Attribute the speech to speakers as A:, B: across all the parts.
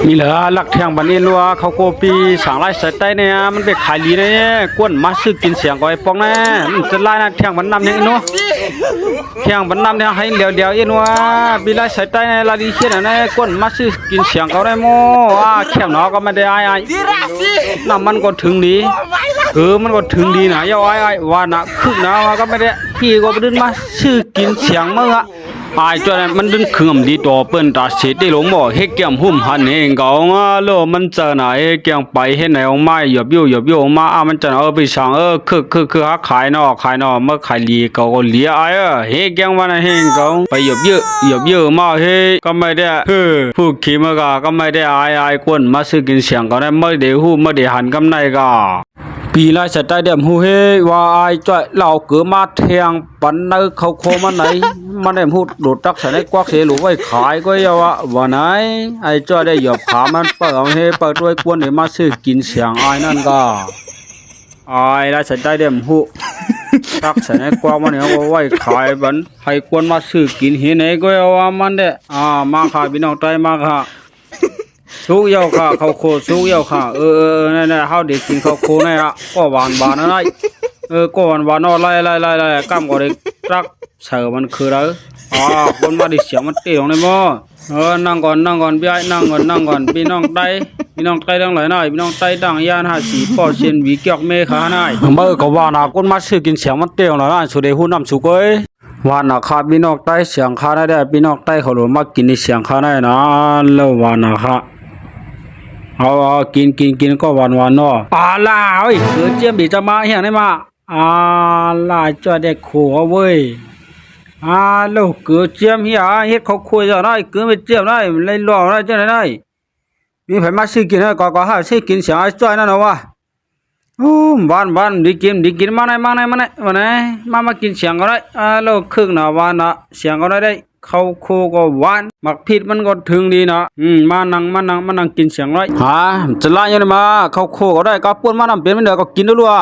A: มีเหลือหลักแทงบันนี้รัวเขาโกปีสางไล่ใส่ใต้เนี่ยมันไปขายลีเนี่ยกวนมาซื้อกินเสียงก็ไอ้ปองนะมันจะไล่นะแทงบันนำเนี่ยนู้แทงบันนำเนี่ยให้เดียวเอ็นว่าปีไล่ใส่ใต้เนี่ยลาดีเชียนเนี่ยกวนมาซื้อกินเสียงก็ได้โม่แคบหนอก็ไม่ได้ไอ้น้ำมันก็ถึงดีมันก็ถึงดีนะย่อไอ้ว่านะคึกนะว่าก็ไม่ได้พี่ก็ไปดึงมาซื้อกินเสียงเมื่อไอ้จวนมันดึงเครื่องดีตัวเปิ้นตาเสียได้ลงบ่เฮ็ดแก้มหุ่มหันเองก็โลมันเจอไหนแกงไปเฮ็ดไหนออกมาหยบอยู่มามันจะเอาไปสั่งคือหาขายเนาะเมื่อขายลีก็เลียไอ้เฮ็ดแกงวันเฮงก็ไปหยบเยอะมาเฮ็ก็ไม่ได้ผู้ขี้มก็ไม่ได้ไอ้กวนมาซื้อกินเสียงก็ได้ไม่ได้ฮู้ไม่ได้หันกำไรก็ปีละสไตล์เดิมฮู้เฮว่าไอ้จ้อยเหล่าเกือมาแทงปันในเขาโคมันไหนมันได้พูดโดดตักใส่ในกวักเสียหรือไว้ขายก็ยาวว่าไหนไอ้จ้อยได้หยอบขามันเปิดเฮเปิดด้วยกวนให้มาซื้อกินเสียงไอ้นั่นก็ไอ้ละสไตล์เดิมฮู้ตักใส่ในกวักมันเนี่ยว่าไว้ขายบันให้กวนมาซื้อกินเฮไหนก็ยาวมันเด้มาค่ะพี่น้องใจมาค่ะสู้ยาวค่ะเขาโคสู้ยาวค่ะนั่นๆเฮาได้กินเขาโคนี่ละก็หวานนั่นไอ้ก็หวานเนาะไล่กำก็ได้รักเสือมันคืออะไรคนมาดิเสียงมันเตี้ยลงได้มั้นั่งก่อนพี่ไอ้นั่งก่อนพี่น้องไตดังหลายหน่อยพี่น้องไตดังย่าน54%วิเกียกเมฆาหน่อยก็ว่านะคนมาซื้อกินเสียงมันเตี้ยลงแล้วสุดได้ฮู้นำสุกเอ้ยว่านะคาพี่น้องไตเสียงคาได้พี่น้องไตเขาหลมากินเสียงคาได้นะแล้วว่านะคะกินก็หวานเนาะล่ะเอ้ยเกิดเจียมบีจะมาเฮียงได้มาล่ะจอดได้ขัวเว้ยแล้วเกิดเจียมเฮียเฮ็ดเขาคุยจะได้เกิดไม่เจียมได้เลยหลอกได้จังได้มีไผมาซื้อกินก็หาซื้อกินเสียงไอ้จ้อยนั่นเนาะวะบ้านดีกินมาไหนมากินเสียงก็ได้แล้วครึ่งนะว่านะเสียงก็ได้เขาโคก็หวานหมักผิดมันก็ถึงดีนะมานั่งกินเสียงไรจะไล่ยังไงมาเขาโคก็ได้ก็ป้วนมาน้ำเป็นไม่เดือก็กินด้วยล่ะ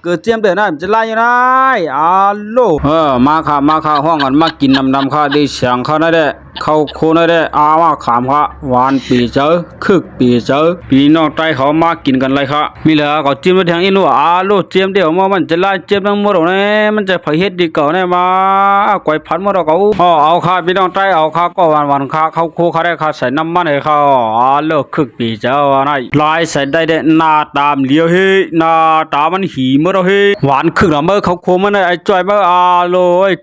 A: เกิดเจียมเดือดนะจะไล่ยังไงโลมาค่ะห้องกันมากินน้ำค่ะได้เสียงค่ะนั่นแหละเขาโคนั่นแหละว่าขามค่ะหวานปีเจอคึกปีเจอปีนอกใต้เขามากินกันเลยค่ะมีเหลือก็จิ้มไปทางอินวัวโลเจียมเดียวมันจะไล่เจียมทั้งหมดเลยมันจะเผยเฮ็ดดีเก่าเนี่ยมาก๋วยพันหมดเราเอาค่ะพี่น้องใต้เอาค่ะก็หวานค่ะเขาโคค่ะได้ค่ะใส่น้ำมันให้เขาโลคึกปีเจอว่าไหนลายใส่ได้หน้าตามเลี้ยวเฮหน้าตามันหีเมื่อเราเฮหวานคึกละเมื่อเขาโคมันไอ้จ่อยเมื่อโล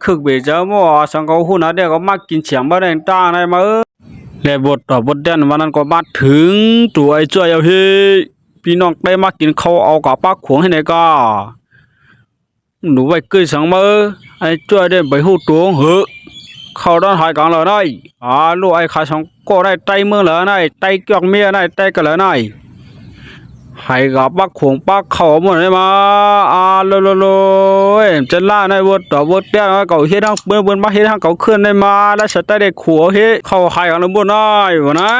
A: คึกปีเจอมั่วสังเขาหุ่นนะเด็กก็มากินเสียงเมื่อได้ต่างได้มาและบทเด่นวันนั้นก็มาถึงตัวไอ้จ้อยเอาเฮพี่น้องได้มากินข้าวเอากับปลาขวงให้ไหนก็หนูไว้เกยสังมือไอ้จ้อยได้ใบหูตัวเข้าด้านหายกลางเลยได้ลูกไอ้ขาสังก็ได้ไตเมืองเลยได้ไตเกี่ยวเมียได้ไตกันเลยได้ให้กับปลาขวงปลาเข่าหมดเลยมาโลจะล่าในบทเตี้ยเก่าเฮ็ดทั้งเบิ่นมาเฮ็ดทั้งเก่าเคลื่อนได้มาแล้วสไตล์ได้ขัวเฮ็ดเข้าหายกันบนได้บ่นะ